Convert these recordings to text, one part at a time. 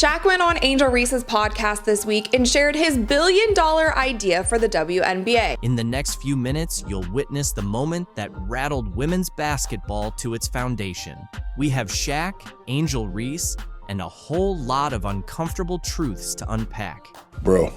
Shaq went on Angel Reese's podcast this week and shared his billion-dollar idea for the WNBA. In the next few minutes, you'll witness the moment that rattled women's basketball to its foundation. We have Shaq, Angel Reese, and a whole lot of uncomfortable truths to unpack. Bro,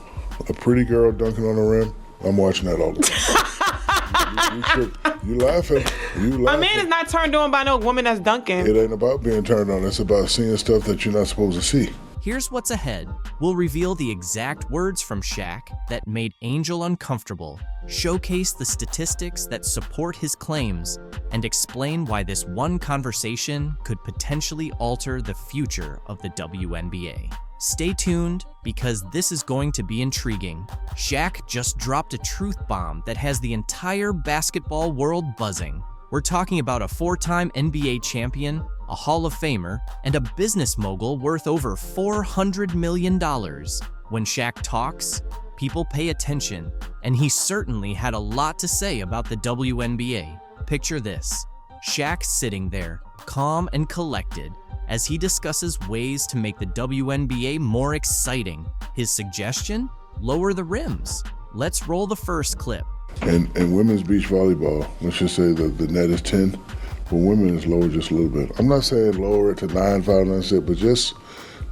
a pretty girl dunking on the rim, I'm watching that all the time. You laughing. A man is not turned on by no woman that's dunking. It ain't about being turned on. It's about seeing stuff that you're not supposed to see. Here's what's ahead. We'll reveal the exact words from Shaq that made Angel uncomfortable, showcase the statistics that support his claims, and explain why this one conversation could potentially alter the future of the WNBA. Stay tuned, because this is going to be intriguing. Shaq just dropped a truth bomb that has the entire basketball world buzzing. We're talking about a 4-time NBA champion, a Hall of Famer, and a business mogul worth over $400 million. When Shaq talks, people pay attention, and he certainly had a lot to say about the WNBA. Picture this: Shaq sitting there, calm and collected, as he discusses ways to make the WNBA more exciting. His suggestion? Lower the rims. Let's roll the first clip. And women's beach volleyball, let's just say the net is 10. For women, it's lower just a little bit. I'm not saying lower it to 9, 5, 9, 6, but just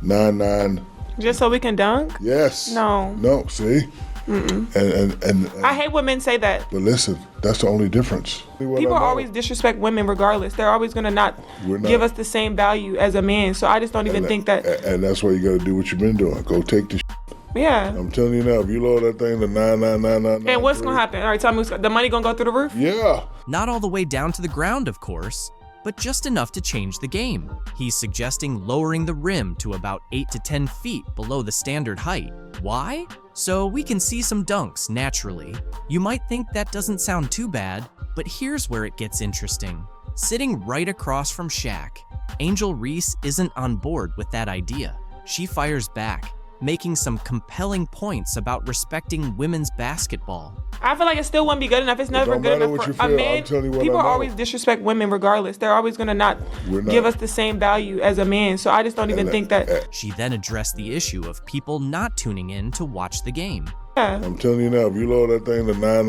9, 9. Just so we can dunk? Yes. No. No, see? And I hate when men say that. But listen, that's the only difference. People always disrespect women regardless. They're always going to not give us the same value as a man. So I just don't even think that. And that's why you got to do what you've been doing. Go take the Yeah. I'm telling you now, if you lower that thing to 9. And what's going to happen? All right, tell me, the money going to go through the roof? Yeah. Not all the way down to the ground, of course, but just enough to change the game. He's suggesting lowering the rim to about 8 to 10 feet below the standard height. Why? So we can see some dunks naturally. You might think that doesn't sound too bad, but here's where it gets interesting. Sitting right across from Shaq, Angel Reese isn't on board with that idea. She fires back, making some compelling points about respecting women's basketball. I feel like it still wouldn't be good enough. It's never good enough for a man. People always disrespect women regardless. They're always going to not give us the same value as a man. So I just don't even think that. She then addressed the issue of people not tuning in to watch the game. Yeah. I'm telling you now, if you lower that thing to 9.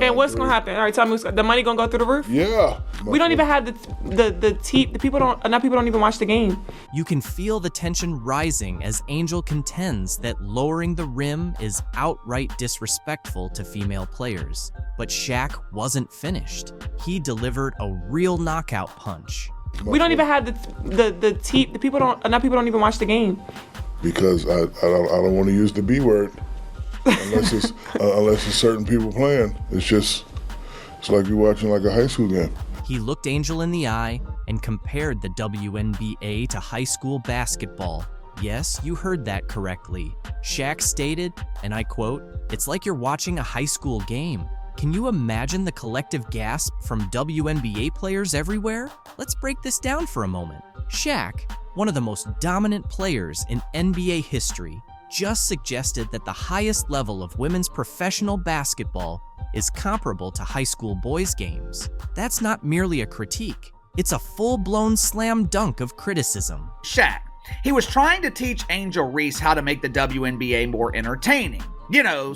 And what's going to happen? All right, tell me, the money going to go through the roof? Yeah. We don't even have the people don't even watch the game. You can feel the tension rising as Angel contends that lowering the rim is outright disrespectful to female players. But Shaq wasn't finished. He delivered a real knockout punch. We don't even have the people don't even watch the game. Because I don't want to use the B word. Unless it's certain people playing. It's like you're watching like a high school game. He looked Angel in the eye and compared the WNBA to high school basketball. Yes, you heard that correctly. Shaq stated, and I quote, "It's like you're watching a high school game." Can you imagine the collective gasp from WNBA players everywhere? Let's break this down for a moment. Shaq, one of the most dominant players in NBA history, just suggested that the highest level of women's professional basketball is comparable to high school boys' games. That's not merely a critique. It's a full-blown slam dunk of criticism. Shaq, he was trying to teach Angel Reese how to make the WNBA more entertaining.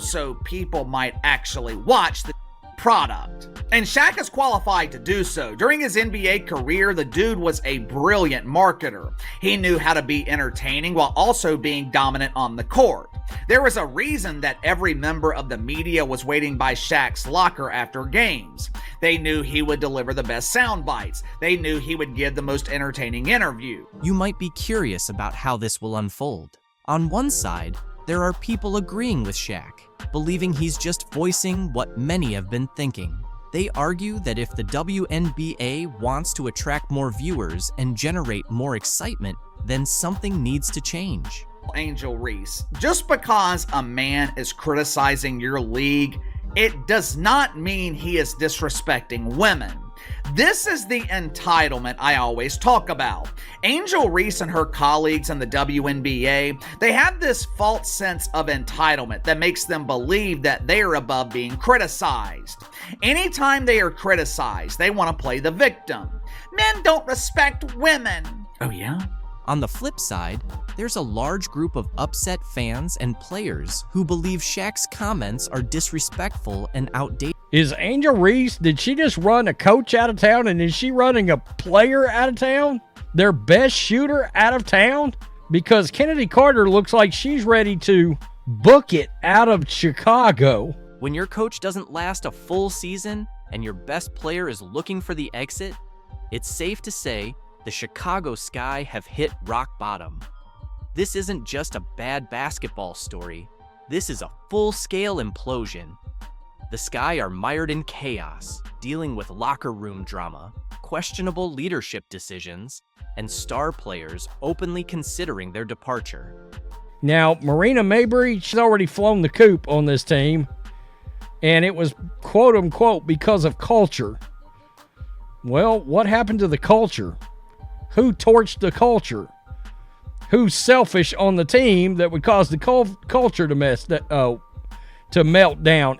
So people might actually watch the product. And Shaq is qualified to do so. During his NBA career, the dude was a brilliant marketer. He knew how to be entertaining while also being dominant on the court. There was a reason that every member of the media was waiting by Shaq's locker after games. They knew he would deliver the best sound bites. They knew he would give the most entertaining interview. You might be curious about how this will unfold. On one side, there are people agreeing with Shaq, believing he's just voicing what many have been thinking. They argue that if the WNBA wants to attract more viewers and generate more excitement, then something needs to change. Angel Reese, just because a man is criticizing your league, it does not mean he is disrespecting women. This is the entitlement I always talk about. Angel Reese and her colleagues in the WNBA, they have this false sense of entitlement that makes them believe that they are above being criticized. Anytime they are criticized, they want to play the victim. Men don't respect women. Oh yeah? On the flip side, there's a large group of upset fans and players who believe Shaq's comments are disrespectful and outdated. Is Angel Reese, did she just run a coach out of town, and is she running a player out of town? Their best shooter out of town? Because Kennedy Carter looks like she's ready to book it out of Chicago. When your coach doesn't last a full season and your best player is looking for the exit, it's safe to say the Chicago Sky have hit rock bottom. This isn't just a bad basketball story. This is a full-scale implosion. The Sky are mired in chaos, dealing with locker room drama, questionable leadership decisions, and star players openly considering their departure. Now, Marina Mabrey, she's already flown the coop on this team, and it was quote-unquote because of culture. Well, what happened to the culture? Who torched the culture? Who's selfish on the team that would cause the culture to melt down?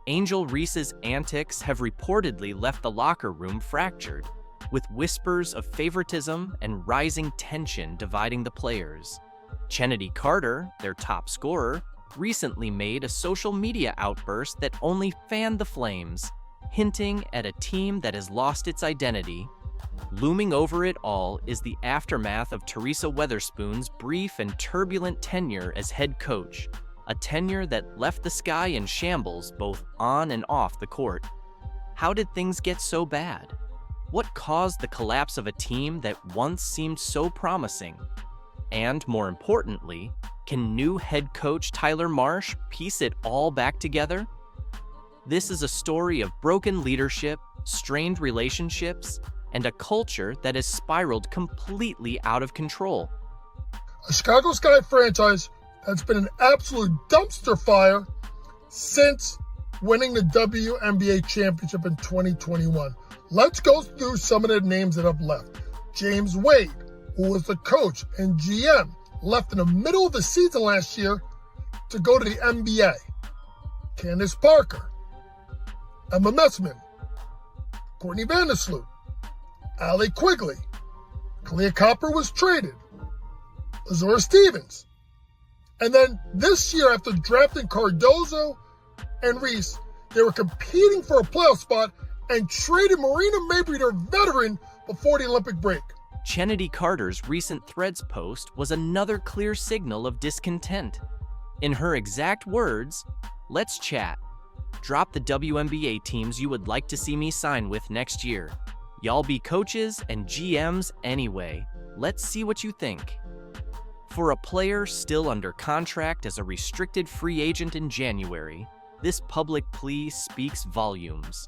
Angel Reese's antics have reportedly left the locker room fractured, with whispers of favoritism and rising tension dividing the players. Kennedy Carter, their top scorer, recently made a social media outburst that only fanned the flames, hinting at a team that has lost its identity. Looming over it all is the aftermath of Teresa Weatherspoon's brief and turbulent tenure as head coach, a tenure that left the Sky in shambles both on and off the court. How did things get so bad? What caused the collapse of a team that once seemed so promising? And more importantly, can new head coach Tyler Marsh piece it all back together? This is a story of broken leadership, strained relationships, and a culture that has spiraled completely out of control. A Chicago Sky franchise that's been an absolute dumpster fire since winning the WNBA championship in 2021. Let's go through some of the names that have left. James Wade, who was the coach and GM, left in the middle of the season last year to go to the NBA. Candace Parker, Emma Messman, Courtney Vandersloot, Allie Quigley, Clea Copper was traded, Azura Stevens. And then this year, after drafting Cardozo and Reese, they were competing for a playoff spot and traded Marina Mabrey, their veteran, before the Olympic break. Kennedy Carter's recent Threads post was another clear signal of discontent. In her exact words, "Let's chat. Drop the WNBA teams you would like to see me sign with next year. Y'all be coaches and GMs anyway. Let's see what you think." For a player still under contract as a restricted free agent in January, this public plea speaks volumes.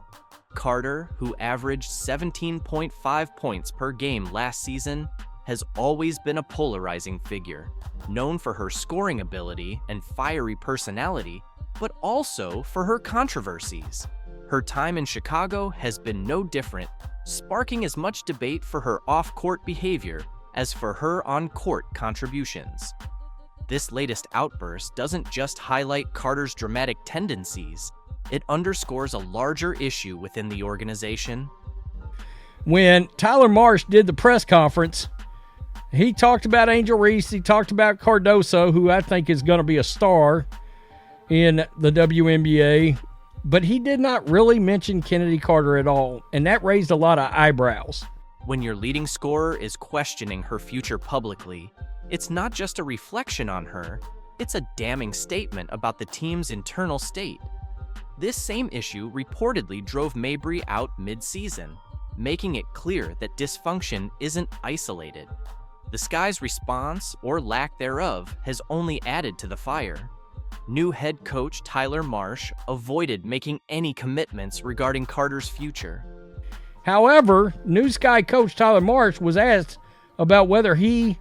Carter, who averaged 17.5 points per game last season, has always been a polarizing figure, known for her scoring ability and fiery personality, but also for her controversies. Her time in Chicago has been no different, sparking as much debate for her off-court behavior as for her on-court contributions. This latest outburst doesn't just highlight Carter's dramatic tendencies, it underscores a larger issue within the organization. When Tyler Marsh did the press conference, he talked about Angel Reese, he talked about Cardoso, who I think is going to be a star in the WNBA, but he did not really mention Kennedy Carter at all, and that raised a lot of eyebrows. When your leading scorer is questioning her future publicly, it's not just a reflection on her, it's a damning statement about the team's internal state. This same issue reportedly drove Mabrey out mid-season, making it clear that dysfunction isn't isolated. The Sky's response, or lack thereof, has only added to the fire. New head coach Tyler Marsh avoided making any commitments regarding Carter's future. However, new Sky coach Tyler Marsh was asked about whether he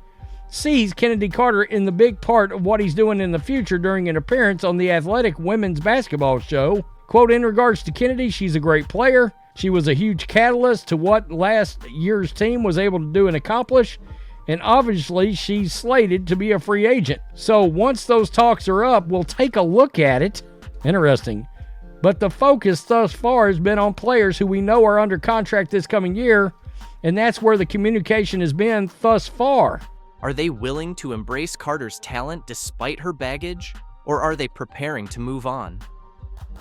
sees Kennedy Carter in the big part of what he's doing in the future during an appearance on the Athletic Women's Basketball Show. Quote, "In regards to Kennedy, she's a great player. She was a huge catalyst to what last year's team was able to do and accomplish. And obviously, she's slated to be a free agent. So once those talks are up, we'll take a look at it." Interesting. But the focus thus far has been on players who we know are under contract this coming year, and that's where the communication has been thus far. Are they willing to embrace Carter's talent despite her baggage, or are they preparing to move on?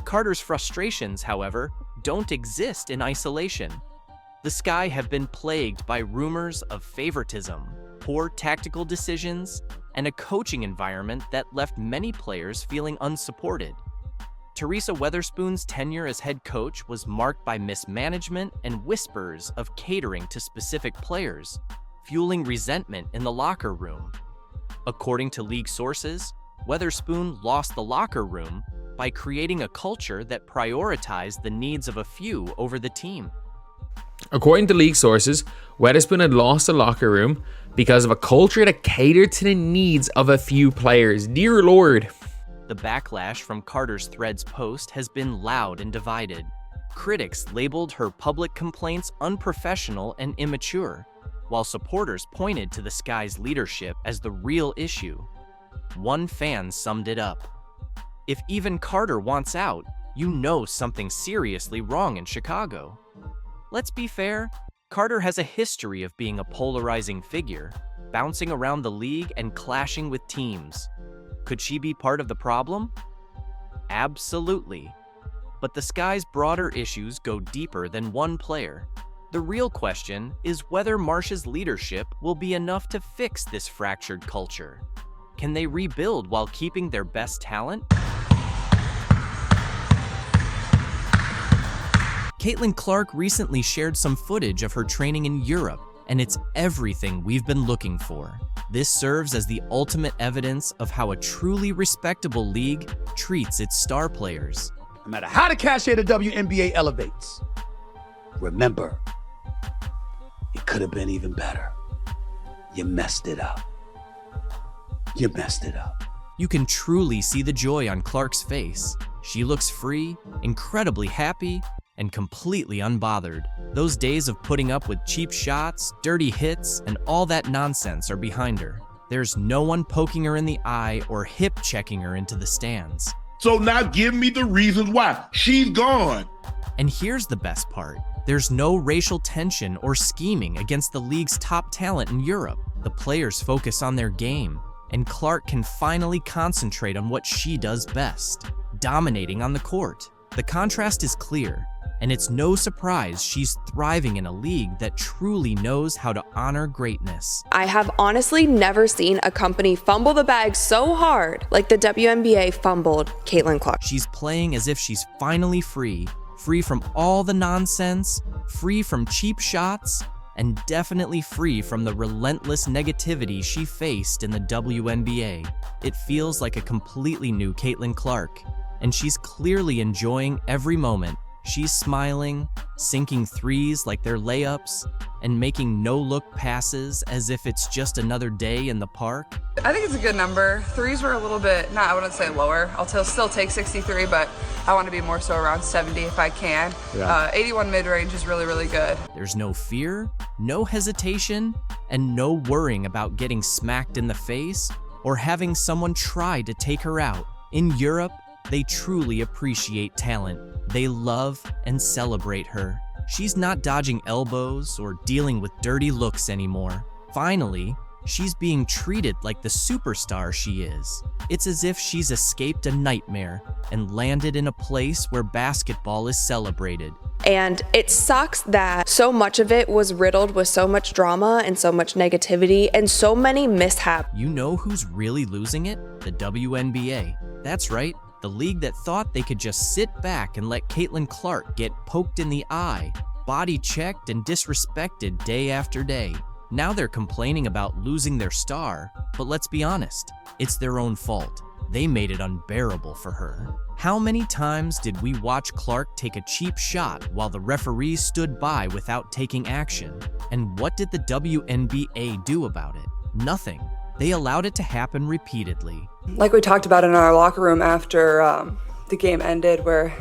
Carter's frustrations, however, don't exist in isolation. The Sky have been plagued by rumors of favoritism, poor tactical decisions, and a coaching environment that left many players feeling unsupported. Teresa Weatherspoon's tenure as head coach was marked by mismanagement and whispers of catering to specific players, fueling resentment in the locker room. According to league sources, Weatherspoon lost the locker room by creating a culture that prioritized the needs of a few over the team. According to league sources, Weatherspoon had lost the locker room because of a culture that catered to the needs of a few players. Dear Lord. The backlash from Carter's Threads post has been loud and divided. Critics labeled her public complaints unprofessional and immature, while supporters pointed to the Sky's leadership as the real issue. One fan summed it up: "If even Carter wants out, you know something's seriously wrong in Chicago." Let's be fair, Carter has a history of being a polarizing figure, bouncing around the league and clashing with teams. Could she be part of the problem? Absolutely. But the Sky's broader issues go deeper than one player. The real question is whether Marsh's leadership will be enough to fix this fractured culture. Can they rebuild while keeping their best talent? Caitlin Clark recently shared some footage of her training in Europe, and it's everything we've been looking for. This serves as the ultimate evidence of how a truly respectable league treats its star players. No matter how the cachet of the WNBA elevates, remember, it could have been even better. You messed it up. You messed it up. You can truly see the joy on Clark's face. She looks free, incredibly happy, and completely unbothered. Those days of putting up with cheap shots, dirty hits, and all that nonsense are behind her. There's no one poking her in the eye or hip-checking her into the stands. So now give me the reasons why. She's gone. And here's the best part. There's no racial tension or scheming against the league's top talent in Europe. The players focus on their game, and Clark can finally concentrate on what she does best, dominating on the court. The contrast is clear, and it's no surprise she's thriving in a league that truly knows how to honor greatness. I have honestly never seen a company fumble the bag so hard like the WNBA fumbled Caitlin Clark. She's playing as if she's finally free from all the nonsense, free from cheap shots, and definitely free from the relentless negativity she faced in the WNBA. It feels like a completely new Caitlin Clark, and she's clearly enjoying every moment. She's smiling, sinking threes like they're layups, and making no-look passes as if it's just another day in the park. I think it's a good number. Threes were a little bit, I wouldn't say lower. I'll still take 63, but I want to be more so around 70 if I can. Yeah. 81 mid-range is really, really good. There's no fear, no hesitation, and no worrying about getting smacked in the face or having someone try to take her out. In Europe, they truly appreciate talent. They love and celebrate her. She's not dodging elbows or dealing with dirty looks anymore. Finally, she's being treated like the superstar she is. It's as if she's escaped a nightmare and landed in a place where basketball is celebrated. And it sucks that so much of it was riddled with so much drama and so much negativity and so many mishaps. You know who's really losing it? The WNBA. That's right. The league that thought they could just sit back and let Caitlin Clark get poked in the eye, body checked and disrespected day after day. Now they're complaining about losing their star, but let's be honest, it's their own fault. They made it unbearable for her. How many times did we watch Clark take a cheap shot while the referees stood by without taking action? And what did the WNBA do about it? Nothing. They allowed it to happen repeatedly. Like we talked about in our locker room after the game ended, where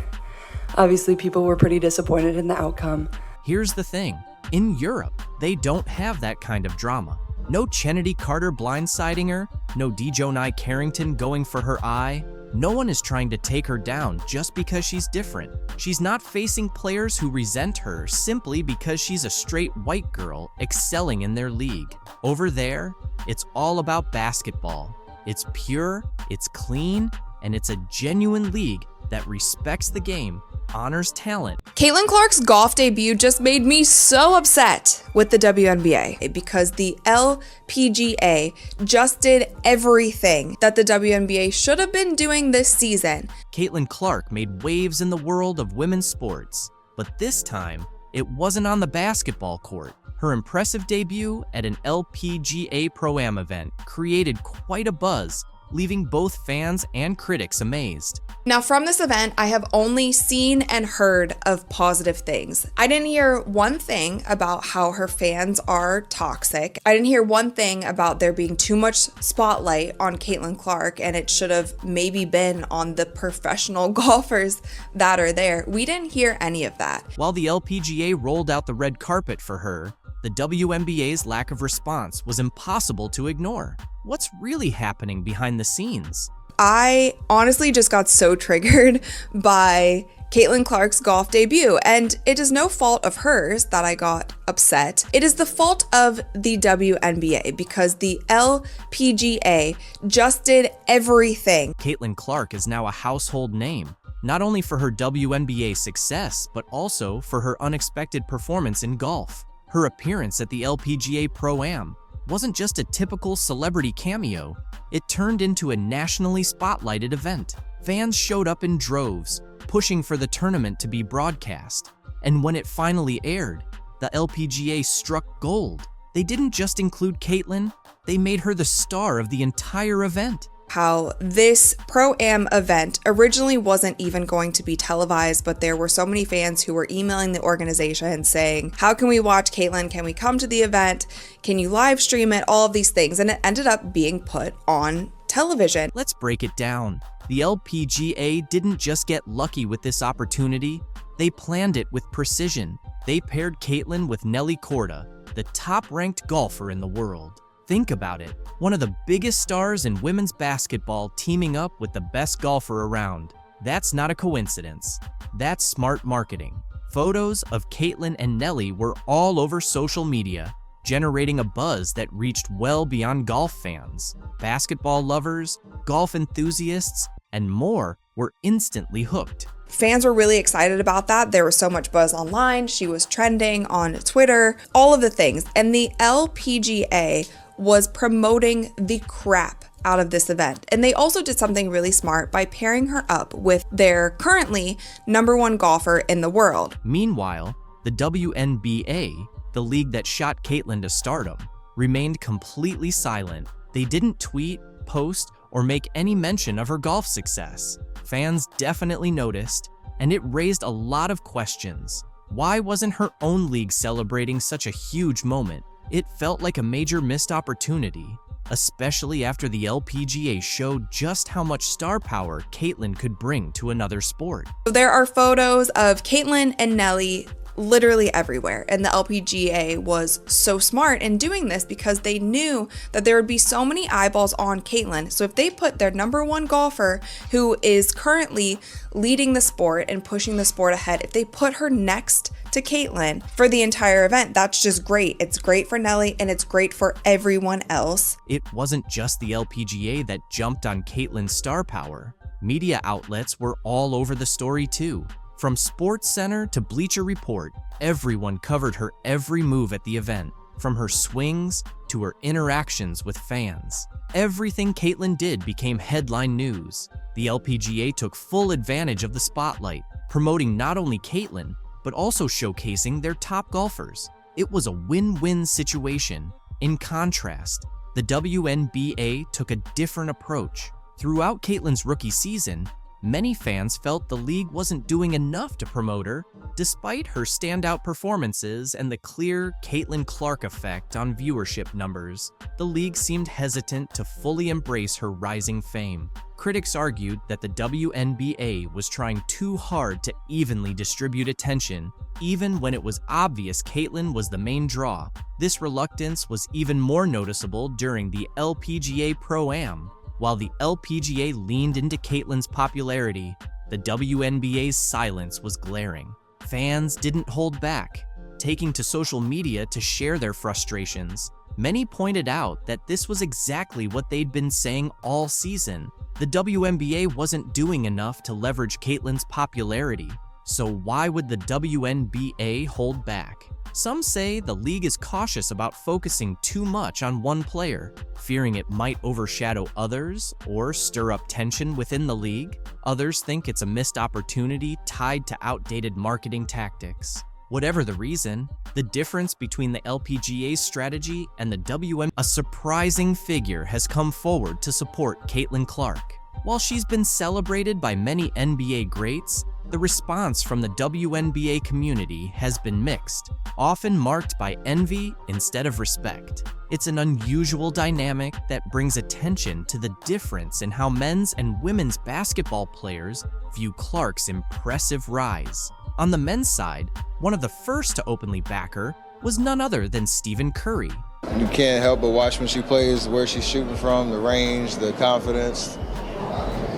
obviously people were pretty disappointed in the outcome. Here's the thing. In Europe, they don't have that kind of drama. No Chennedy Carter blindsiding her, no Dejonai Carrington going for her eye. No one is trying to take her down just because she's different. She's not facing players who resent her simply because she's a straight white girl excelling in their league. Over there, it's all about basketball. It's pure, it's clean, and it's a genuine league that respects the game, honors talent. Caitlin Clark's golf debut just made me so upset with the WNBA because the LPGA just did everything that the WNBA should have been doing this season. Caitlin Clark made waves in the world of women's sports, but this time, it wasn't on the basketball court. Her impressive debut at an LPGA Pro-Am event created quite a buzz, leaving both fans and critics amazed. Now, from this event, I have only seen and heard of positive things. I didn't hear one thing about how her fans are toxic. I didn't hear one thing about there being too much spotlight on Caitlin Clark, and it should have maybe been on the professional golfers that are there. We didn't hear any of that. While the LPGA rolled out the red carpet for her, the WNBA's lack of response was impossible to ignore. What's really happening behind the scenes? I honestly just got so triggered by Caitlin Clark's golf debut, and it is no fault of hers that I got upset. It is the fault of the WNBA because the LPGA just did everything. Caitlin Clark is now a household name, not only for her WNBA success, but also for her unexpected performance in golf. Her appearance at the LPGA Pro-Am wasn't just a typical celebrity cameo, it turned into a nationally spotlighted event. Fans showed up in droves, pushing for the tournament to be broadcast. And when it finally aired, the LPGA struck gold. They didn't just include Caitlin, they made her the star of the entire event. How this Pro-Am event originally wasn't even going to be televised, but there were so many fans who were emailing the organization saying, how can we watch Caitlin? Can we come to the event? Can you live stream it? All of these things. And it ended up being put on television. Let's break it down. The LPGA didn't just get lucky with this opportunity, they planned it with precision. They paired Caitlin with Nelly Korda, the top-ranked golfer in the world. Think about it, one of the biggest stars in women's basketball teaming up with the best golfer around. That's not a coincidence. That's smart marketing. Photos of Caitlin and Nelly were all over social media, generating a buzz that reached well beyond golf fans. Basketball lovers, golf enthusiasts, and more were instantly hooked. Fans were really excited about that. There was so much buzz online. She was trending on Twitter, all of the things. And the LPGA was promoting the crap out of this event. And they also did something really smart by pairing her up with their currently #1 golfer in the world. Meanwhile, the WNBA, the league that shot Caitlin to stardom, remained completely silent. They didn't tweet, post, or make any mention of her golf success. Fans definitely noticed, and it raised a lot of questions. Why wasn't her own league celebrating such a huge moment? It felt like a major missed opportunity, especially after the LPGA showed just how much star power Caitlin could bring to another sport. There are photos of Caitlin and Nelly literally everywhere, and the LPGA was so smart in doing this because they knew that there would be so many eyeballs on Caitlin. So if they put their #1 golfer, who is currently leading the sport and pushing the sport ahead, if they put her next to Caitlin for the entire event, that's just great. It's great for Nelly and it's great for everyone else. It wasn't just the LPGA that jumped on Caitlin's star power. Media outlets were all over the story too. From SportsCenter to Bleacher Report, everyone covered her every move at the event, from her swings to her interactions with fans. Everything Caitlin did became headline news. The LPGA took full advantage of the spotlight, promoting not only Caitlin, but also showcasing their top golfers. It was a win-win situation. In contrast, the WNBA took a different approach. Throughout Caitlin's rookie season, many fans felt the league wasn't doing enough to promote her, despite her standout performances and the clear Caitlin Clark effect on viewership numbers. The league seemed hesitant to fully embrace her rising fame. Critics argued that the WNBA was trying too hard to evenly distribute attention, even when it was obvious Caitlin was the main draw. This reluctance was even more noticeable during the LPGA Pro-Am. While the LPGA leaned into Caitlyn's popularity, the WNBA's silence was glaring. Fans didn't hold back, taking to social media to share their frustrations. Many pointed out that this was exactly what they'd been saying all season. The WNBA wasn't doing enough to leverage Caitlyn's popularity, so why would the WNBA hold back? Some say the league is cautious about focusing too much on one player, fearing it might overshadow others or stir up tension within the league. Others think it's a missed opportunity tied to outdated marketing tactics. Whatever the reason, the difference between the LPGA's strategy and the WNBA, a surprising figure has come forward to support Caitlin Clark. While she's been celebrated by many NBA greats, the response from the WNBA community has been mixed, often marked by envy instead of respect. It's an unusual dynamic that brings attention to the difference in how men's and women's basketball players view Clark's impressive rise. On the men's side, one of the first to openly back her was none other than Stephen Curry. You can't help but watch when she plays, where she's shooting from, the range, the confidence,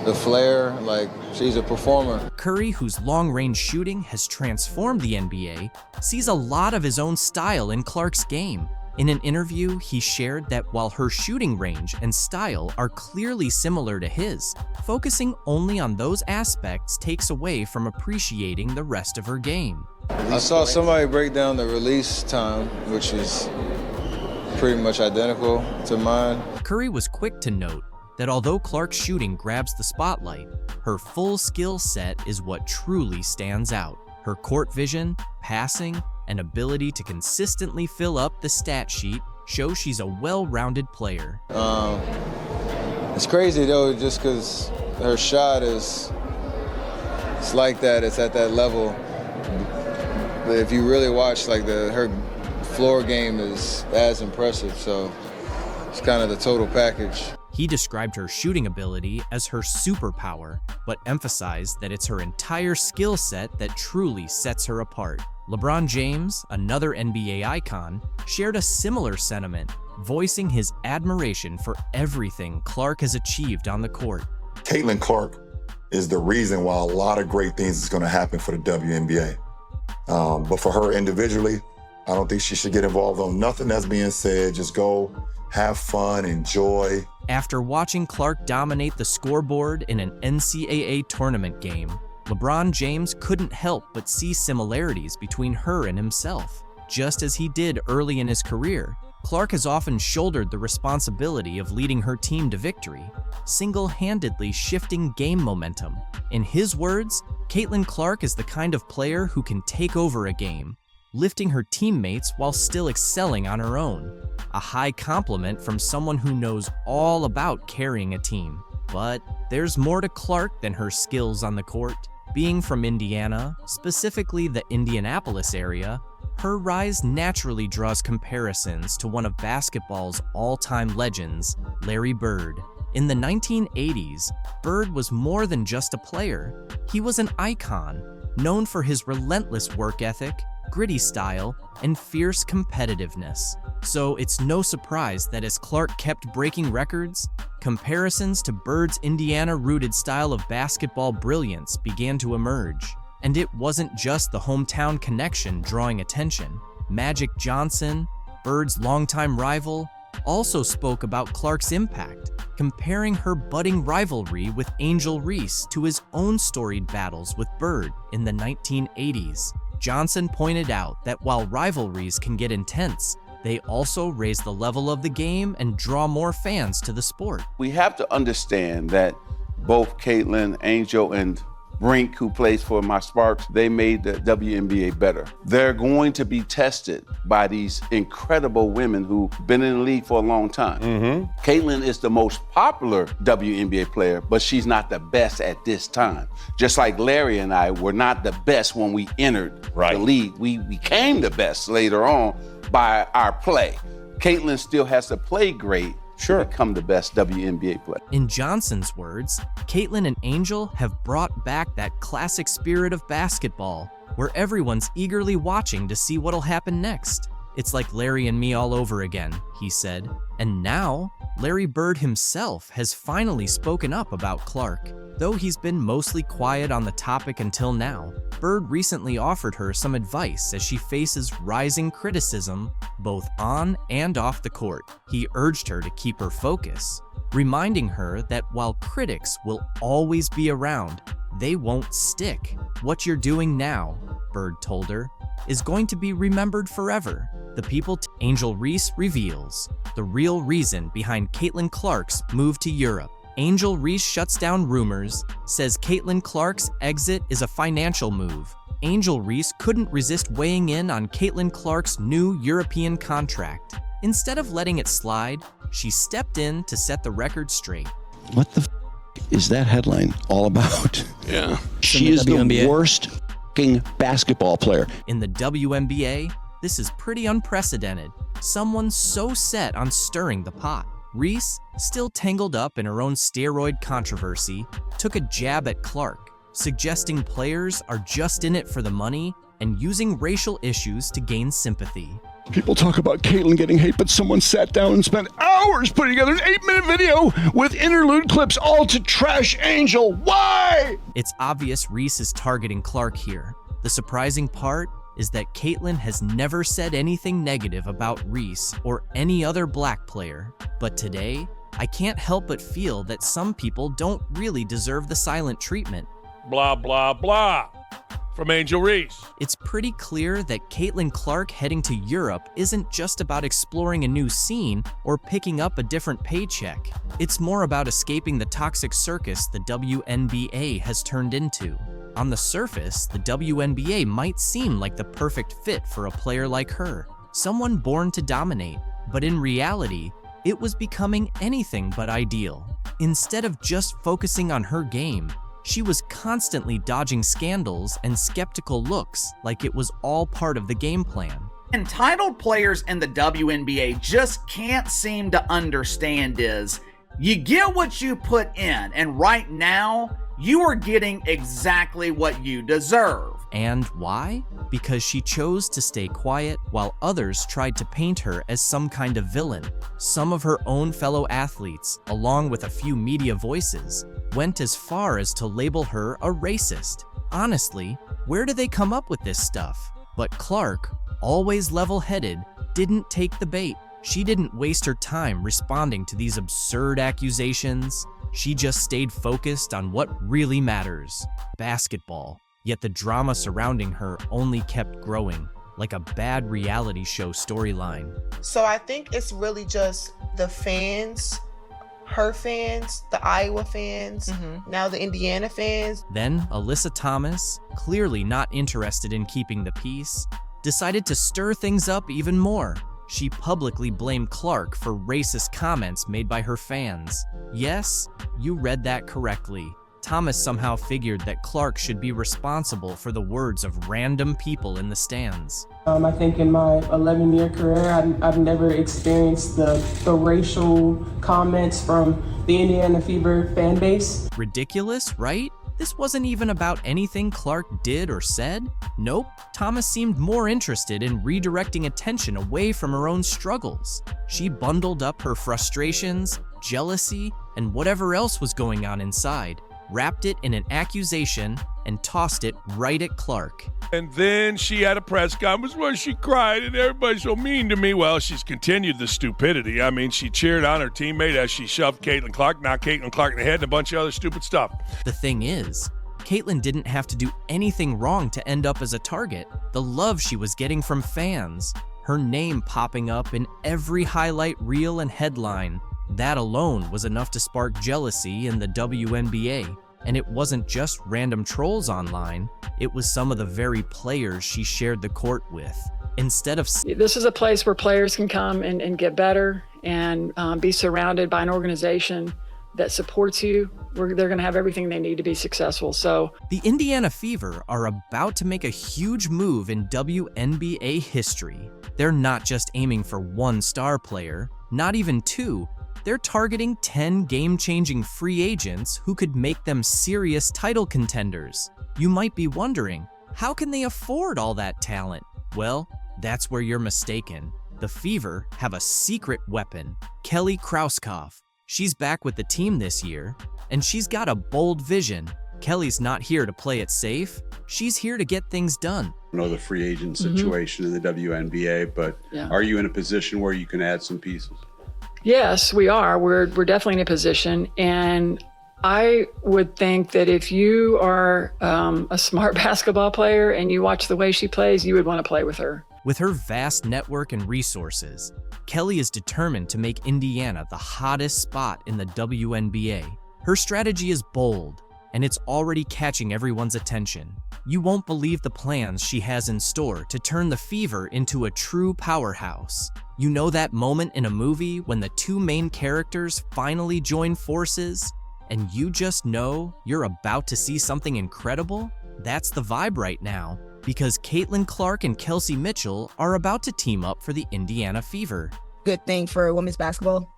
the flair, like she's a performer. Curry, whose long-range shooting has transformed the NBA, sees a lot of his own style in Clark's game. In an interview, he shared that while her shooting range and style are clearly similar to his, focusing only on those aspects takes away from appreciating the rest of her game. I saw somebody break down the release time, which is pretty much identical to mine. Curry was quick to note that although Clark's shooting grabs the spotlight, her full skill set is what truly stands out. Her court vision, passing, and ability to consistently fill up the stat sheet show she's a well-rounded player. It's crazy though, just because her shot it's like that, it's at that level. But if you really watch, like her floor game is as impressive, so it's kind of the total package. He described her shooting ability as her superpower, but emphasized that it's her entire skill set that truly sets her apart. LeBron James, another NBA icon, shared a similar sentiment, voicing his admiration for everything Clark has achieved on the court. Caitlin Clark is the reason why a lot of great things is going to happen for the WNBA. But for her individually, I don't think she should get involved on nothing that's being said. Just go, have fun, enjoy. After watching Clark dominate the scoreboard in an NCAA tournament game, LeBron James couldn't help but see similarities between her and himself. Just as he did early in his career, Clark has often shouldered the responsibility of leading her team to victory, single-handedly shifting game momentum. In his words, Caitlin Clark is the kind of player who can take over a game, lifting her teammates while still excelling on her own. A high compliment from someone who knows all about carrying a team. But there's more to Clark than her skills on the court. Being from Indiana, specifically the Indianapolis area, her rise naturally draws comparisons to one of basketball's all-time legends, Larry Bird. In the 1980s, Bird was more than just a player. He was an icon, known for his relentless work ethic, gritty style, and fierce competitiveness. So it's no surprise that as Clark kept breaking records, comparisons to Bird's Indiana-rooted style of basketball brilliance began to emerge. And it wasn't just the hometown connection drawing attention. Magic Johnson, Bird's longtime rival, also spoke about Clark's impact, comparing her budding rivalry with Angel Reese to his own storied battles with Bird in the 1980s. Johnson pointed out that while rivalries can get intense, they also raise the level of the game and draw more fans to the sport. We have to understand that both Caitlin, Angel, and Brink, who plays for my Sparks, they made the WNBA better. They're going to be tested by these incredible women who've been in the league for a long time. Caitlin is the most popular WNBA player, but she's not the best at this time. Just like Larry and I were not the best when we entered the league. We became the best later on by our play. Caitlin still has to play great to become the best WNBA player. In Johnson's words, Caitlin and Angel have brought back that classic spirit of basketball, where everyone's eagerly watching to see what'll happen next. It's like Larry and me all over again, he said. And now, Larry Bird himself has finally spoken up about Clark. Though he's been mostly quiet on the topic until now, Bird recently offered her some advice as she faces rising criticism both on and off the court. He urged her to keep her focus, reminding her that while critics will always be around, they won't stick. What you're doing now, Bird told her, is going to be remembered forever. The people Angel Reese reveals the real reason behind Caitlin Clark's move to Europe. Angel Reese shuts down rumors, says Caitlin Clark's exit is a financial move. Angel Reese couldn't resist weighing in on Caitlin Clark's new European contract. Instead of letting it slide, she stepped in to set the record straight. What the is that headline all about? Yeah. She is the worst basketball player. In the WNBA, this is pretty unprecedented. Someone so set on stirring the pot. Reese, still tangled up in her own steroid controversy, took a jab at Clark, suggesting players are just in it for the money and using racial issues to gain sympathy. People talk about Caitlin getting hate, but someone sat down and spent hours putting together an 8-minute video with interlude clips all to trash Angel. Why? It's obvious Reese is targeting Clark here. The surprising part is that Caitlin has never said anything negative about Reese or any other black player. But today, I can't help but feel that some people don't really deserve the silent treatment. Blah, blah, blah. From Angel Reese. It's pretty clear that Caitlin Clark heading to Europe isn't just about exploring a new scene or picking up a different paycheck. It's more about escaping the toxic circus the WNBA has turned into. On the surface, the WNBA might seem like the perfect fit for a player like her, someone born to dominate, but in reality, it was becoming anything but ideal. Instead of just focusing on her game, she was constantly dodging scandals and skeptical looks like it was all part of the game plan. Entitled players in the WNBA just can't seem to understand is, you get what you put in, and right now, you are getting exactly what you deserve. And why? Because she chose to stay quiet while others tried to paint her as some kind of villain. Some of her own fellow athletes, along with a few media voices, went as far as to label her a racist. Honestly, where do they come up with this stuff? But Clark, always level-headed, didn't take the bait. She didn't waste her time responding to these absurd accusations. She just stayed focused on what really matters, basketball. Yet the drama surrounding her only kept growing, like a bad reality show storyline. So I think it's really just the fans, her fans, the Iowa fans, now the Indiana fans. Then Alyssa Thomas, clearly not interested in keeping the peace, decided to stir things up even more. She publicly blamed Clark for racist comments made by her fans. Yes, you read that correctly. Thomas somehow figured that Clark should be responsible for the words of random people in the stands. I think in my 11-year career, I've never experienced the racial comments from the Indiana Fever fan base. Ridiculous, right? This wasn't even about anything Clark did or said. Nope, Thomas seemed more interested in redirecting attention away from her own struggles. She bundled up her frustrations, jealousy, and whatever else was going on inside, wrapped it in an accusation, and tossed it right at Clark. And then she had a press conference where she cried and everybody's so mean to me. Well, she's continued the stupidity. I mean, she cheered on her teammate as she shoved Caitlin Clark, knocked Caitlin Clark in the head, and a bunch of other stupid stuff. The thing is, Caitlin didn't have to do anything wrong to end up as a target. The love she was getting from fans, her name popping up in every highlight reel and headline, that alone was enough to spark jealousy in the WNBA. And it wasn't just random trolls online, it was some of the very players she shared the court with. Instead of... This is a place where players can come and get better and be surrounded by an organization that supports you. They're going to have everything they need to be successful. So the Indiana Fever are about to make a huge move in WNBA history. They're not just aiming for one star player, not even two. They're targeting 10 game-changing free agents who could make them serious title contenders. You might be wondering, how can they afford all that talent? Well, that's where you're mistaken. the Fever have a secret weapon, Kelly Krauskopf. She's back with the team this year, and she's got a bold vision. Kelly's not here to play it safe. She's here to get things done. I know the free agent situation in the WNBA, but are you in a position where you can add some pieces? Yes, we are. We're definitely in a position, and I would think that if you are a smart basketball player and you watch the way she plays, you would want to play with her. With her vast network and resources, Kelly is determined to make Indiana the hottest spot in the WNBA. Her strategy is bold, and it's already catching everyone's attention. You won't believe the plans she has in store to turn the Fever into a true powerhouse. You know that moment in a movie when the two main characters finally join forces, and you just know you're about to see something incredible? That's the vibe right now, because Caitlin Clark and Kelsey Mitchell are about to team up for the Indiana Fever. Good thing for women's basketball.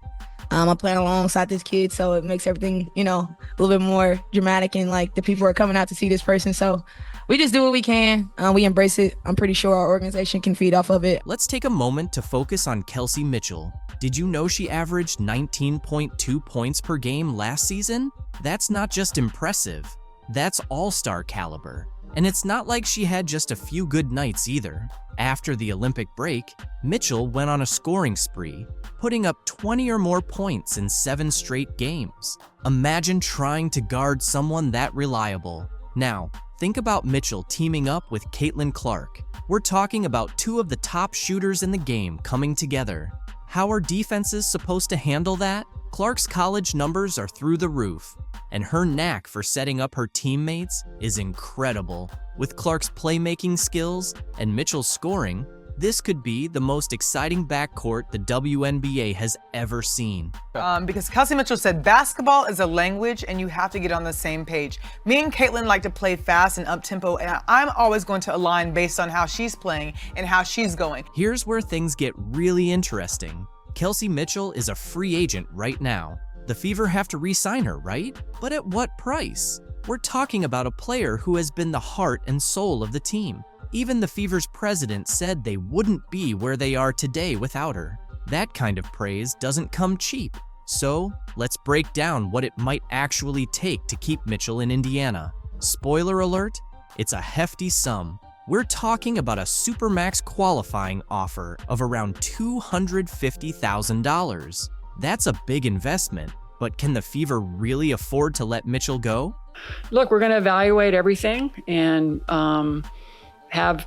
I'm playing alongside this kid, so it makes everything, a little bit more dramatic, and like the people are coming out to see this person. So we just do what we can. We embrace it. I'm pretty sure our organization can feed off of it. Let's take a moment to focus on Kelsey Mitchell. Did you know she averaged 19.2 points per game last season? That's not just impressive. That's all-star caliber. And it's not like she had just a few good nights either. After the Olympic break, Mitchell went on a scoring spree, putting up 20 or more points in 7 straight games. Imagine trying to guard someone that reliable. Now, think about Mitchell teaming up with Caitlin Clark. We're talking about two of the top shooters in the game coming together. How are defenses supposed to handle that? Clark's college numbers are through the roof, and her knack for setting up her teammates is incredible. With Clark's playmaking skills and Mitchell's scoring, this could be the most exciting backcourt the WNBA has ever seen. Because Kelsey Mitchell said basketball is a language and you have to get on the same page. Me and Caitlin like to play fast and up-tempo, and I'm always going to align based on how she's playing and how she's going. Here's where things get really interesting. Kelsey Mitchell is a free agent right now. The Fever have to re-sign her, right? But at what price? We're talking about a player who has been the heart and soul of the team. Even the Fever's president said they wouldn't be where they are today without her. That kind of praise doesn't come cheap. So, let's break down what it might actually take to keep Mitchell in Indiana. Spoiler alert, it's a hefty sum. We're talking about a Supermax qualifying offer of around $250,000. That's a big investment, but can the Fever really afford to let Mitchell go? Look, we're going to evaluate everything and have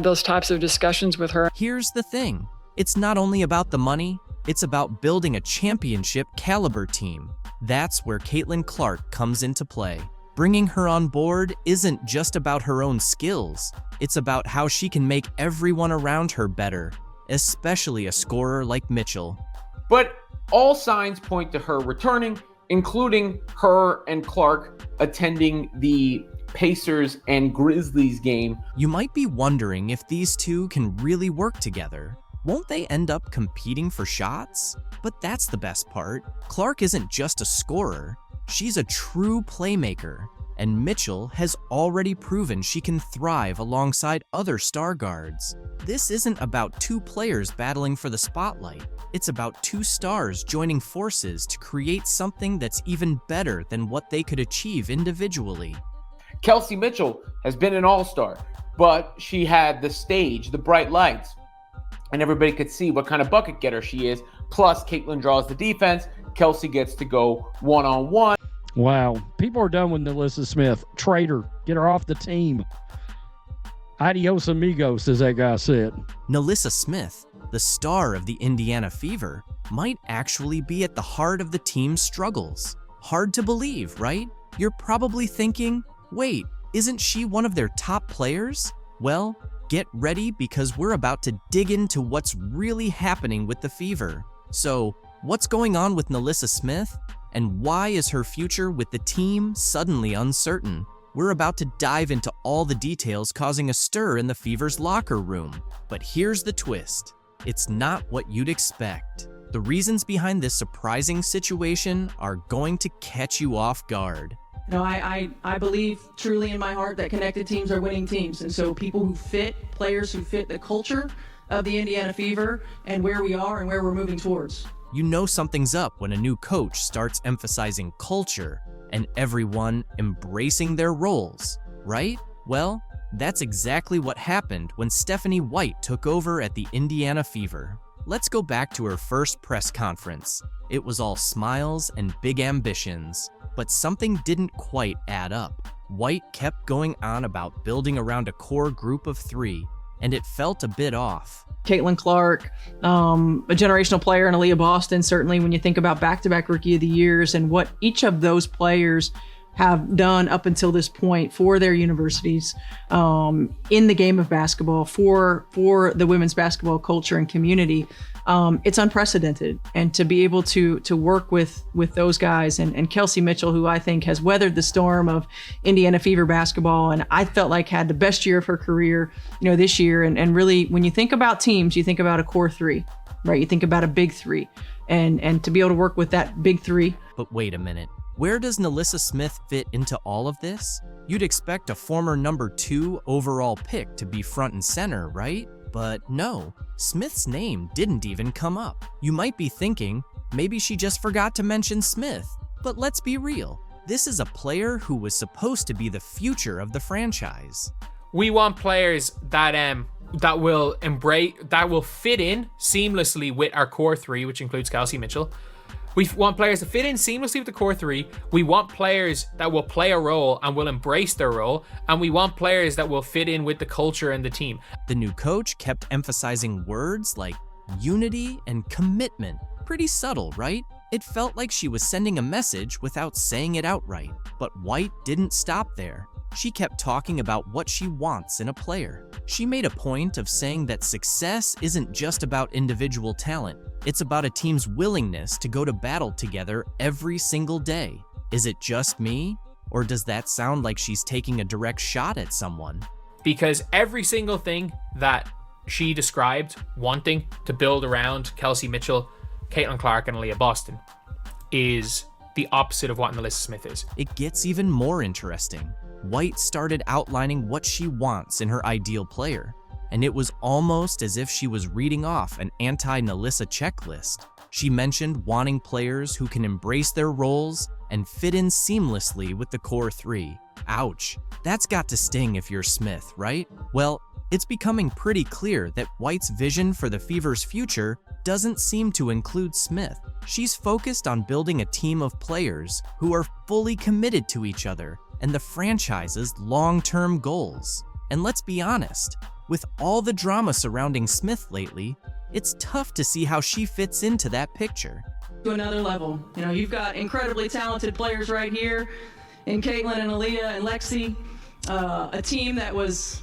those types of discussions with her. Here's the thing. It's not only about the money, it's about building a championship caliber team. That's where Caitlin Clark comes into play. Bringing her on board isn't just about her own skills. It's about how she can make everyone around her better, especially a scorer like Mitchell. But all signs point to her returning, including her and Clark attending the Pacers and Grizzlies game. You might be wondering if these two can really work together. Won't they end up competing for shots? But that's the best part. Clark isn't just a scorer. She's a true playmaker, and Mitchell has already proven she can thrive alongside other star guards. This isn't about two players battling for the spotlight. It's about two stars joining forces to create something that's even better than what they could achieve individually. Kelsey Mitchell has been an all-star, but she had the stage, the bright lights, and everybody could see what kind of bucket getter she is. Plus, Caitlin draws the defense. Kelsey gets to go one-on-one. Wow. People are done with NaLyssa Smith. Traitor. Get her off the team. Adios amigos, as that guy said. NaLyssa Smith, the star of the Indiana Fever, might actually be at the heart of the team's struggles. Hard to believe, right? You're probably thinking, wait, isn't she one of their top players? Well, get ready because we're about to dig into what's really happening with the Fever. So, what's going on with NaLyssa Smith? And why is her future with the team suddenly uncertain? We're about to dive into all the details causing a stir in the Fever's locker room. But here's the twist. It's not what you'd expect. The reasons behind this surprising situation are going to catch you off guard. I believe truly in my heart that connected teams are winning teams. And so people who fit, players who fit the culture, of the Indiana Fever and where we are and where we're moving towards. You know something's up when a new coach starts emphasizing culture and everyone embracing their roles, right? Well, that's exactly what happened when Stephanie White took over at the Indiana Fever. Let's go back to her first press conference. It was all smiles and big ambitions, but something didn't quite add up. White kept going on about building around a core group of 3, and it felt a bit off. Caitlin Clark, a generational player, and Aaliyah Boston, certainly when you think about back-to-back Rookie of the Years and what each of those players have done up until this point for their universities, in the game of basketball, for the women's basketball culture and community. It's unprecedented. And to be able to work with those guys and Kelsey Mitchell, who I think has weathered the storm of Indiana Fever basketball, and I felt like had the best year of her career, this year. And really, when you think about teams, you think about a core 3, right? You think about a big 3, and to be able to work with that big 3. But wait a minute. Where does NaLyssa Smith fit into all of this? You'd expect a former number 2 overall pick to be front and center, right? But no, Smith's name didn't even come up. You might be thinking, maybe she just forgot to mention Smith. But let's be real, this is a player who was supposed to be the future of the franchise. We want players that will fit in seamlessly with our core 3, which includes Kelsey Mitchell. We want players to fit in seamlessly with the core 3. We want players that will play a role and will embrace their role. And we want players that will fit in with the culture and the team. The new coach kept emphasizing words like unity and commitment. Pretty subtle, right? It felt like she was sending a message without saying it outright. But White didn't stop there. She kept talking about what she wants in a player. She made a point of saying that success isn't just about individual talent. It's about a team's willingness to go to battle together every single day. Is it just me? Or does that sound like she's taking a direct shot at someone? Because every single thing that she described wanting to build around Kelsey Mitchell, Caitlin Clark, and Aaliyah Boston is the opposite of what NaLyssa Smith is. It gets even more interesting. White started outlining what she wants in her ideal player, and it was almost as if she was reading off an anti-NaLyssa checklist. She mentioned wanting players who can embrace their roles and fit in seamlessly with the core 3. Ouch, that's got to sting if you're Smith, right? Well, it's becoming pretty clear that White's vision for the Fever's future doesn't seem to include Smith. She's focused on building a team of players who are fully committed to each other and the franchise's long-term goals. And let's be honest, with all the drama surrounding Smith lately, it's tough to see how she fits into that picture. To another level. You've got incredibly talented players right here in Caitlin and Aaliyah and Lexi, a team that was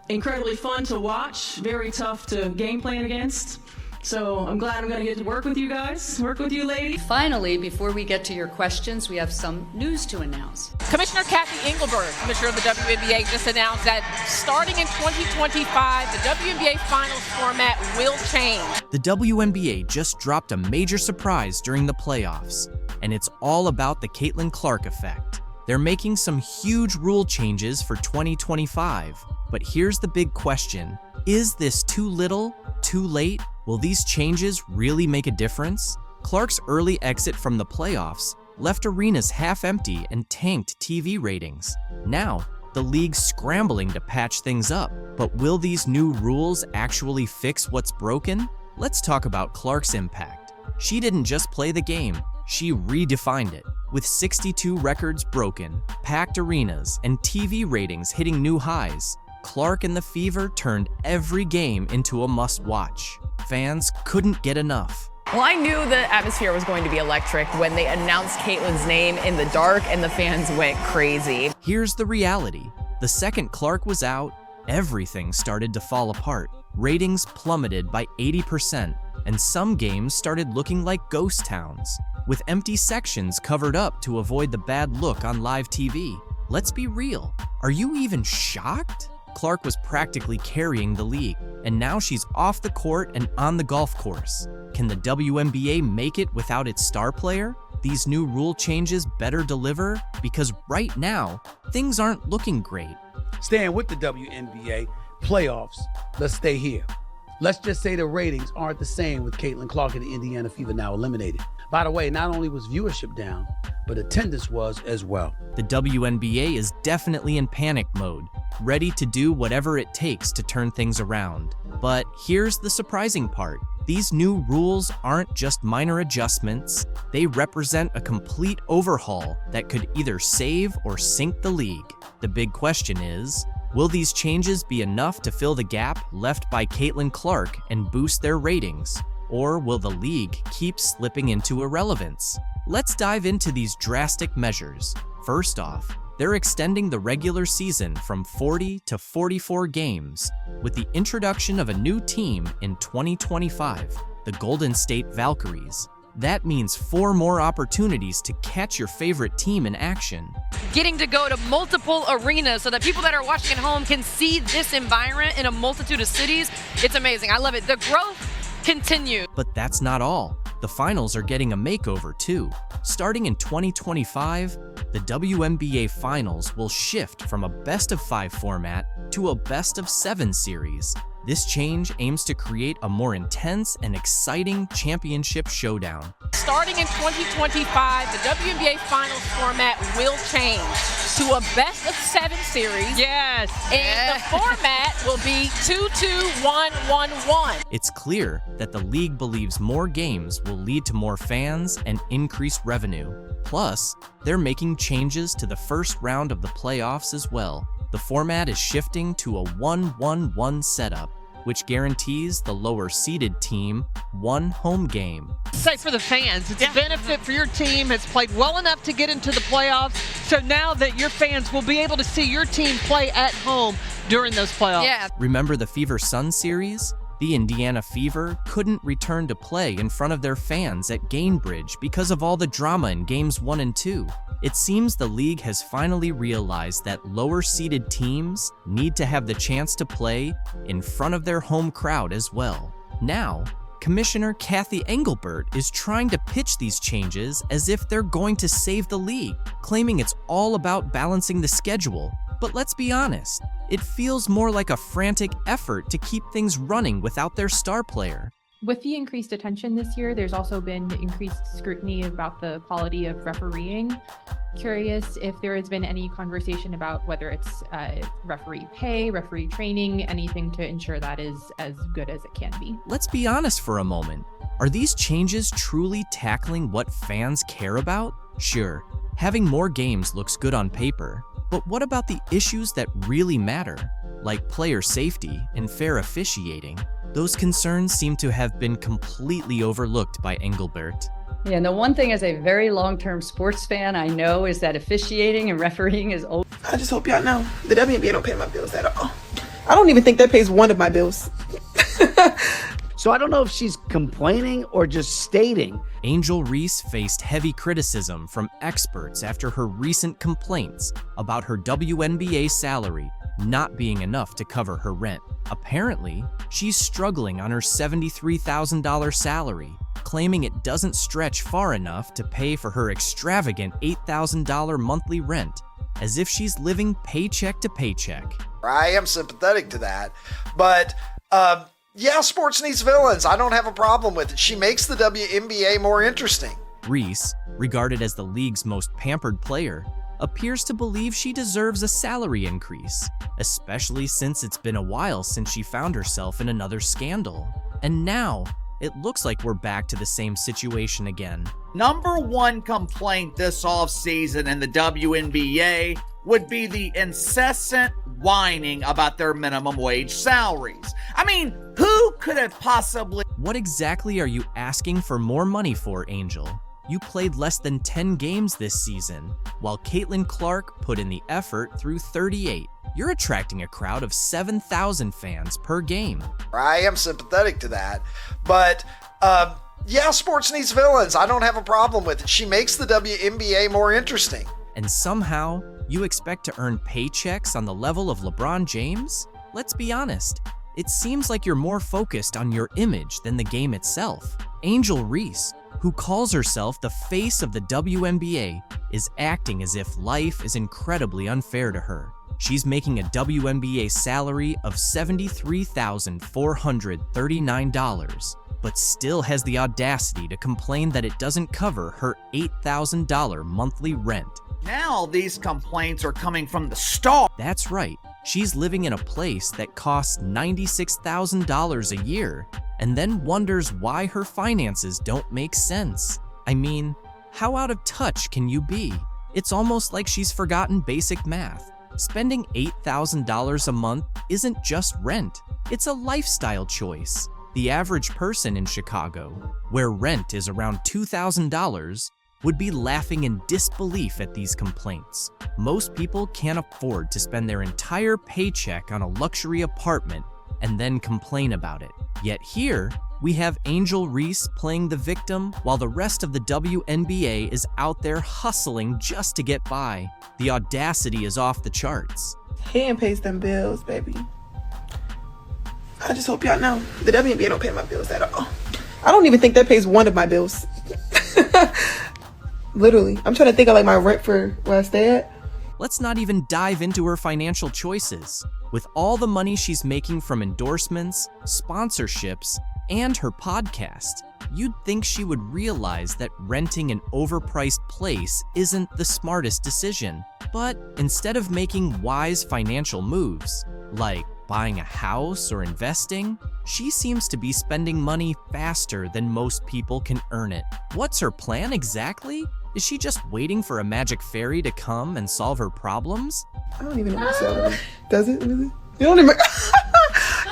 incredibly fun to watch, very tough to game plan against. So I'm glad I'm going to get to work with you guys, work with you ladies. Finally, before we get to your questions, we have some news to announce. Commissioner Kathy Engelberg, Commissioner of the WNBA, just announced that starting in 2025, the WNBA Finals format will change. The WNBA just dropped a major surprise during the playoffs, and it's all about the Caitlin Clark effect. They're making some huge rule changes for 2025, but here's the big question. Is this too little, too late? Will these changes really make a difference? Clark's early exit from the playoffs left arenas half empty and tanked TV ratings. Now, the league's scrambling to patch things up, but will these new rules actually fix what's broken? Let's talk about Clark's impact. She didn't just play the game, she redefined it. With 62 records broken, packed arenas, and TV ratings hitting new highs, Clark and the Fever turned every game into a must-watch. Fans couldn't get enough. Well, I knew the atmosphere was going to be electric when they announced Caitlin's name in the dark and the fans went crazy. Here's the reality. The second Clark was out, everything started to fall apart. Ratings plummeted by 80%, and some games started looking like ghost towns, with empty sections covered up to avoid the bad look on live TV. Let's be real. Are you even shocked? Clark was practically carrying the league, and now she's off the court and on the golf course. Can the WNBA make it without its star player? These new rule changes better deliver? Because right now, things aren't looking great. Staying with the WNBA playoffs, let's stay here. Let's just say the ratings aren't the same with Caitlin Clark and the Indiana Fever now eliminated. By the way, not only was viewership down, but attendance was as well. The WNBA is definitely in panic mode, ready to do whatever it takes to turn things around. But here's the surprising part. These new rules aren't just minor adjustments, they represent a complete overhaul that could either save or sink the league. The big question is, will these changes be enough to fill the gap left by Caitlin Clark and boost their ratings? Or will the league keep slipping into irrelevance? Let's dive into these drastic measures. First off, they're extending the regular season from 40 to 44 games with the introduction of a new team in 2025, the Golden State Valkyries. That means 4 more opportunities to catch your favorite team in action. Getting to go to multiple arenas so that people that are watching at home can see this environment in a multitude of cities. It's amazing. I love it. The growth continues. But that's not all. The finals are getting a makeover too. Starting in 2025, the WNBA finals will shift from a best-of-5 format to a best-of-7 series. This change aims to create a more intense and exciting championship showdown. Starting in 2025, the WNBA finals format will change to a best-of-7 series. Yes. And the format will be 2-2-1-1-1. It's clear that the league believes more games will lead to more fans and increased revenue. Plus, they're making changes to the first round of the playoffs as well. The format is shifting to a 1-1-1 setup, which guarantees the lower-seeded team one home game. Say for the fans, it's a benefit for your team. It's played well enough to get into the playoffs. So now that your fans will be able to see your team play at home during those playoffs. Yeah. Remember the Fever Sun series? The Indiana Fever couldn't return to play in front of their fans at Gainbridge because of all the drama in Games 1 and 2. It seems the league has finally realized that lower-seeded teams need to have the chance to play in front of their home crowd as well. Now, Commissioner Kathy Engelbert is trying to pitch these changes as if they're going to save the league, claiming it's all about balancing the schedule. But let's be honest, it feels more like a frantic effort to keep things running without their star player. With the increased attention this year, there's also been increased scrutiny about the quality of refereeing. Curious if there has been any conversation about whether it's referee pay, referee training, anything to ensure that is as good as it can be. Let's be honest for a moment. Are these changes truly tackling what fans care about? Sure, having more games looks good on paper, but what about the issues that really matter, like player safety and fair officiating? Those concerns seem to have been completely overlooked by Engelbert. Yeah, and the one thing as a very long-term sports fan I know is that officiating and refereeing is old. I just hope y'all know the WNBA don't pay my bills at all. I don't even think that pays one of my bills. So I don't know if she's complaining or just stating. Angel Reese faced heavy criticism from experts after her recent complaints about her WNBA salary not being enough to cover her rent. Apparently, she's struggling on her $73,000 salary, claiming it doesn't stretch far enough to pay for her extravagant $8,000 monthly rent, as if she's living paycheck to paycheck. I am sympathetic to that, but yeah, sports needs villains. I don't have a problem with it. She makes the WNBA more interesting. Reese, regarded as the league's most pampered player, appears to believe she deserves a salary increase, especially since it's been a while since she found herself in another scandal. And now, it looks like we're back to the same situation again. Number one complaint this offseason in the WNBA would be the incessant whining about their minimum wage salaries. I mean, who could have possibly... What exactly are you asking for more money for, Angel? You played less than 10 games this season, while Caitlin Clark put in the effort through 38. You're attracting a crowd of 7,000 fans per game. I am sympathetic to that, but yeah, sports needs villains. I don't have a problem with it. She makes the WNBA more interesting. And somehow, you expect to earn paychecks on the level of LeBron James? Let's be honest, it seems like you're more focused on your image than the game itself. Angel Reese, who calls herself the face of the WNBA, is acting as if life is incredibly unfair to her. She's making a WNBA salary of $73,439, but still has the audacity to complain that it doesn't cover her $8,000 monthly rent. Now these complaints are coming from the star. That's right. She's living in a place that costs $96,000 a year and then wonders why her finances don't make sense. I mean, how out of touch can you be? It's almost like she's forgotten basic math. Spending $8,000 a month isn't just rent, it's a lifestyle choice. The average person in Chicago, where rent is around $2,000, would be laughing in disbelief at these complaints. Most people can't afford to spend their entire paycheck on a luxury apartment and then complain about it. Yet here, we have Angel Reese playing the victim while the rest of the WNBA is out there hustling just to get by. The audacity is off the charts. Hand pays them bills, baby. I just hope y'all know the WNBA don't pay my bills at all. I don't even think that pays one of my bills. Literally. I'm trying to think of like my rent for where I stay at. Let's not even dive into her financial choices. With all the money she's making from endorsements, sponsorships, and her podcast, you'd think she would realize that renting an overpriced place isn't the smartest decision. But instead of making wise financial moves, like buying a house or investing, she seems to be spending money faster than most people can earn it. What's her plan exactly? Is she just waiting for a magic fairy to come and solve her problems? I don't even know what to say. Does it really? You don't even...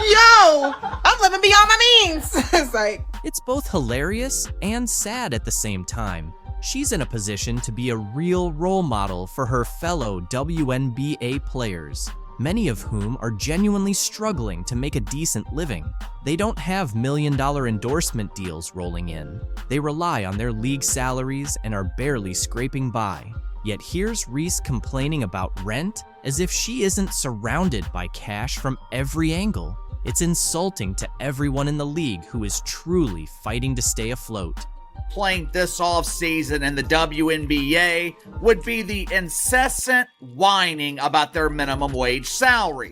Yo! I'm living beyond my means! It's like... It's both hilarious and sad at the same time. She's in a position to be a real role model for her fellow WNBA players, many of whom are genuinely struggling to make a decent living. They don't have million-dollar endorsement deals rolling in. They rely on their league salaries and are barely scraping by. Yet here's Reese complaining about rent as if she isn't surrounded by cash from every angle. It's insulting to everyone in the league who is truly fighting to stay afloat. Playing this offseason in the WNBA would be the incessant whining about their minimum wage salaries.